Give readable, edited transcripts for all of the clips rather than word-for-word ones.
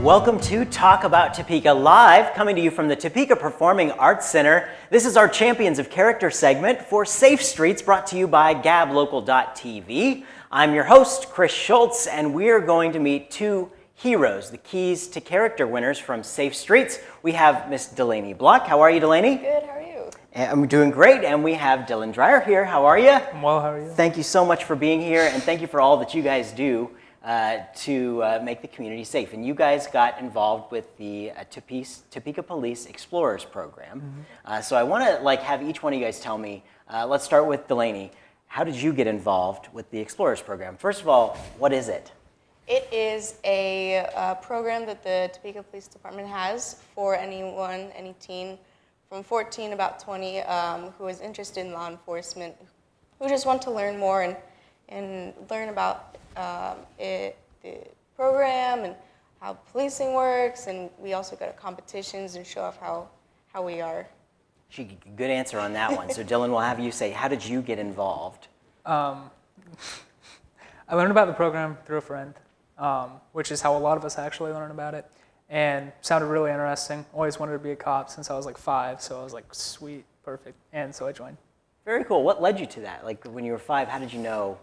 Welcome to Talk About Topeka Live, coming to you from the Topeka Performing Arts Center. This is our Champions of Character segment for Safe Streets, brought to you by gablocal.tv. I'm your host, Chris Schultz, and we're going to meet two heroes, the Keys to Character winners from Safe Streets. We have Miss Delaney Block. How are you, Delaney? Good, how are you? I'm doing great, and we have Dylan Dreher here. How are you? I'm well, how are you? Thank you so much for being here, and thank you for all that you guys do to make the community safe. And you guys got involved with the Topeka Police Explorers Program. So I want to have each one of you guys tell me, let's start with Delaney. How did you get involved with the Explorers Program? First of all, what is it? It is a program that the Topeka Police Department has for anyone, any teen from 14 about 20 who is interested in law enforcement, who just want to learn more and learn about the program and how policing works, and we also go to competitions and show off how we are. Good answer on that one. So Dylan, we'll have you say, how did you get involved? I learned about the program through a friend, which is how a lot of us actually learn about it, and sounded really interesting. Always wanted to be a cop since I was like 5, so I was like, sweet, perfect, and so I joined. Very cool. What led you to that? Like when you were 5, how did you know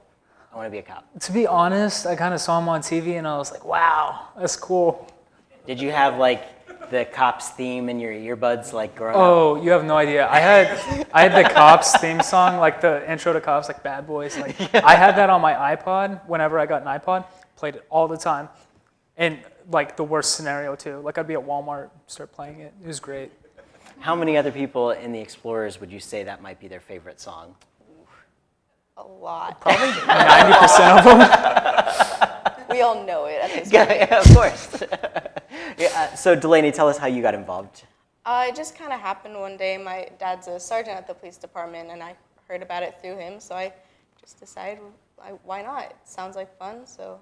I want to be a cop? To be honest, I kind of saw him on TV and I was like, wow, that's cool. Did you have like the Cops theme in your earbuds like growing up? Oh, you have no idea. I had the Cops theme song, like the intro to Cops, like Bad Boys. Like I had that on my iPod whenever I got an iPod, played it all the time. And like the worst scenario too. Like I'd be at Walmart, start playing it. It was great. How many other people in the Explorers would you say that might be their favorite song? A lot. Probably 90% of them. We all know it at this point. Yeah, of course. So Delaney, tell us how you got involved. It just kind of happened one day. My dad's a sergeant at the police department, and I heard about it through him, so I just decided, why not? It sounds like fun, so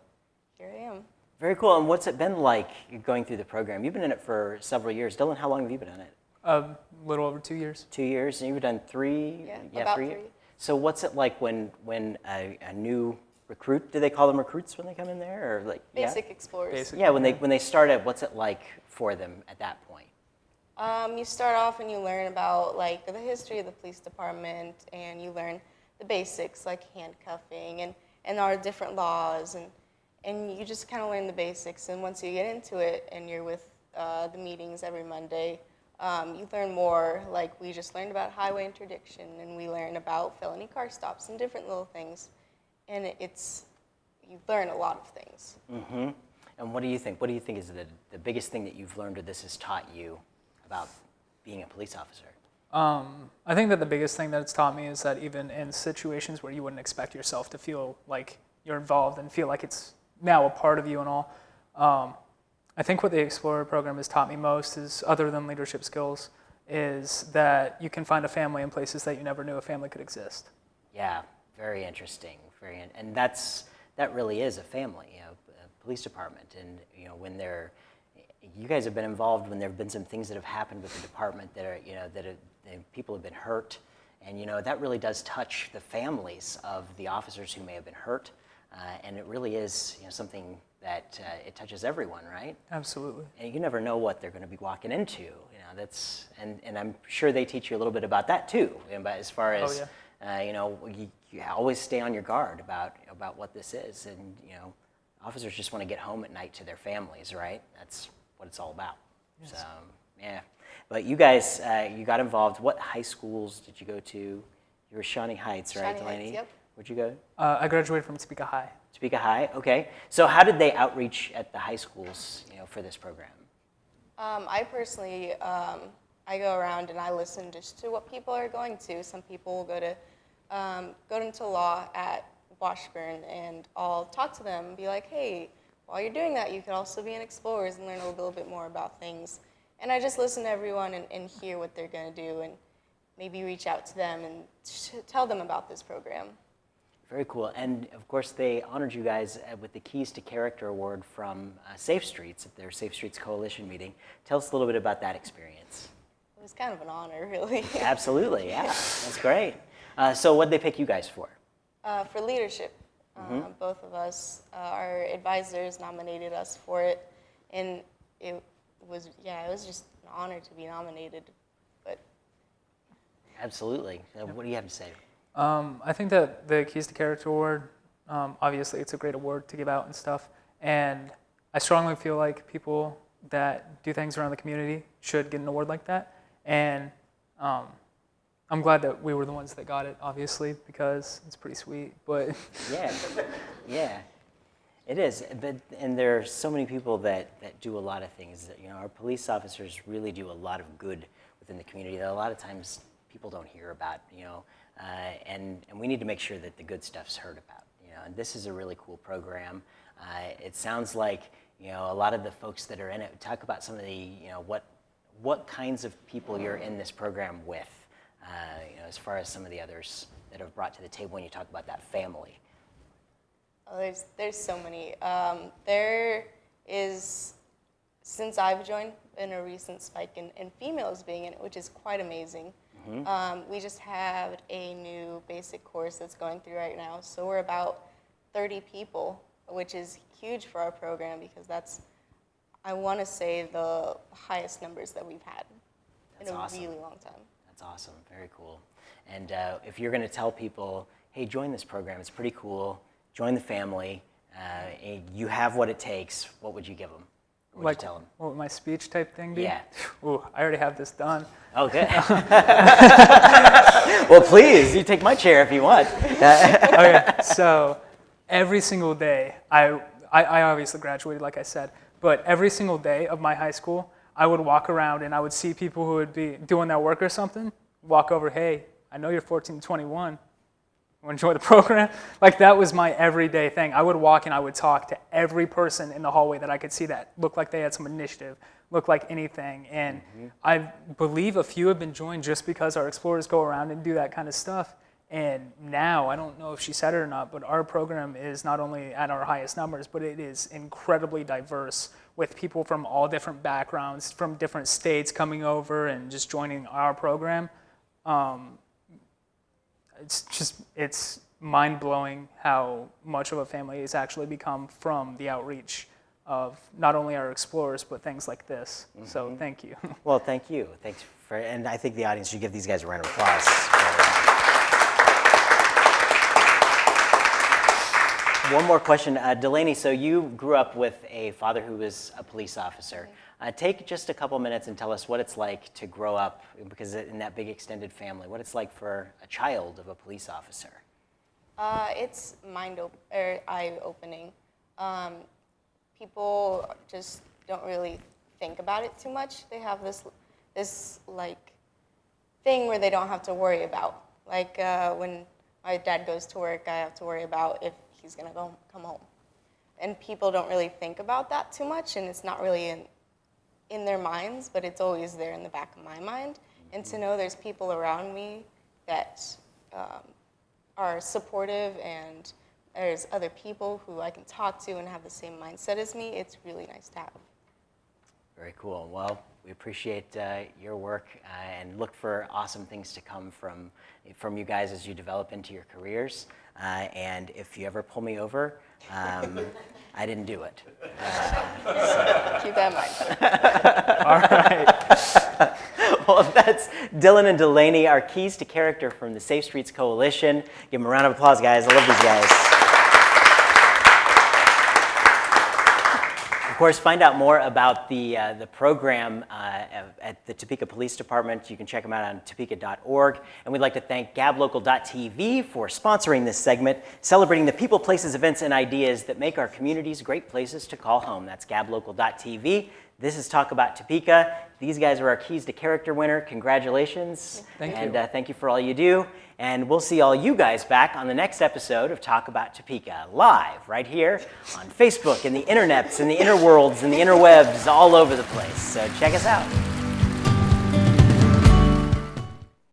here I am. Very cool. And what's it been like going through the program? You've been in it for several years. Dylan, how long have you been in it? A little over 2 years. 2 years, and you've done 3? Yeah, about 3 3. So what's it like when a new recruit, do they call them recruits when they come in there, or like Basic explorers. Basic. Yeah, when they start it, what's it like for them at that point? You start off and you learn about like the history of the police department, and you learn the basics like handcuffing and our different laws, and you just kind of learn the basics. And once you get into it and you're with the meetings every Monday, you learn more. Like we just learned about highway interdiction, and we learn about felony car stops and different little things. And you learn a lot of things. Mm-hmm. And what do you think? What do you think is the biggest thing that you've learned or this has taught you about being a police officer? I think that the biggest thing that it's taught me is that even in situations where you wouldn't expect yourself to feel like you're involved and feel like it's now a part of you and all, I think what the Explorer program has taught me most is, other than leadership skills, is that you can find a family in places that you never knew a family could exist. Yeah, very interesting. And that really is a family, a police department. And when you guys have been involved when there have been some things that have happened with the department that are, people have been hurt, and that really does touch the families of the officers who may have been hurt. And it really is something that it touches everyone, right? Absolutely. And you never know what they're going to be walking into. And I'm sure they teach you a little bit about that too. But as far as you always stay on your guard about what this is, and officers just want to get home at night to their families, right? That's what it's all about. Yes. So yeah. But you guys, you got involved. What high schools did you go to? You were Shawnee Heights, right, Delaney? Heights, yep. Where'd you go? I graduated from Topeka High. Topeka High, okay. So how did they outreach at the high schools, for this program? I personally, I go around and I listen just to what people are going to. Some people will go into law at Washburn, and I'll talk to them and be like, hey, while you're doing that, you could also be an Explorers and learn a little bit more about things. And I just listen to everyone and hear what they're going to do, and maybe reach out to them and tell them about this program. Very cool. And of course, they honored you guys with the Keys to Character Award from Safe Streets at their Safe Streets Coalition meeting. Tell us a little bit about that experience. It was kind of an honor, really. Absolutely, yeah. That's great. So what did they pick you guys for? For leadership. Both of us, our advisors nominated us for it, and it was just an honor to be nominated. But Absolutely. What do you have to say? I think that the Keys to Character Award, obviously it's a great award to give out and stuff, and I strongly feel like people that do things around the community should get an award like that, and I'm glad that we were the ones that got it, obviously, because it's pretty sweet, but... Yeah, it is, and there are so many people that do a lot of things. That, our police officers really do a lot of good within the community that a lot of times people don't hear about, and we need to make sure that the good stuff's heard about, and this is a really cool program. It sounds like, a lot of the folks that are in it, talk about some of the, what kinds of people you're in this program with, as far as some of the others that have brought to the table when you talk about that family. Oh, there's so many. There is, since I've joined, been a recent spike in females being in it, which is quite amazing. We just had a new basic course that's going through right now, so we're about 30 people, which is huge for our program because that's, I want to say, the highest numbers that we've had in a really long time. That's awesome. Very cool. And if you're going to tell people, hey, join this program, it's pretty cool, join the family, you have what it takes, what would you give them? What would you tell them? What would my speech type thing be? Yeah. Ooh, I already have this done. Oh, good. Well, please, you take my chair if you want. Okay, so every single day, I obviously graduated, like I said, but every single day of my high school, I would walk around and I would see people who would be doing their work or something, walk over, hey, I know you're 14 to 21. You want to join the program? Like, that was my everyday thing. I would walk and I would talk to every person in the hallway that I could see that looked like they had some initiative, looked like anything. And I believe a few have been joined just because our explorers go around and do that kind of stuff. And now, I don't know if she said it or not, but our program is not only at our highest numbers, but it is incredibly diverse with people from all different backgrounds, from different states coming over and just joining our program. It's mind-blowing how much of a family it's actually become from the outreach of not only our explorers, but things like this. So thank you. Well, thank you. Thanks for, and I think the audience should give these guys a round of applause. One more question. Delaney, so you grew up with a father who was a police officer. Take just a couple minutes and tell us what it's like to grow up, because in that big extended family, what it's like for a child of a police officer. It's eye-opening. People just don't really think about it too much. They have this like thing where they don't have to worry about. Like when my dad goes to work, I have to worry about if he's gonna come home. And people don't really think about that too much, and it's not really in their minds, but it's always there in the back of my mind. And to know there's people around me that are supportive, and there's other people who I can talk to and have the same mindset as me, it's really nice to have. Very cool. Well, we appreciate your work and look for awesome things to come from you guys as you develop into your careers. And if you ever pull me over, I didn't do it. Keep that in mind. All right. Well, that's Dylan and Delaney, our Keys to Character from the Safe Streets Coalition. Give them a round of applause, guys. I love these guys. Of course, find out more about the program at the Topeka Police Department. You can check them out on topeka.org. And we'd like to thank gablocal.tv for sponsoring this segment, celebrating the people, places, events, and ideas that make our communities great places to call home. That's gablocal.tv. This is Talk About Topeka. These guys are our Keys to Character winner. Congratulations. Thank you. And thank you for all you do. And we'll see all you guys back on the next episode of Talk About Topeka, live right here on Facebook and the internets and the interworlds and the interwebs all over the place. So check us out.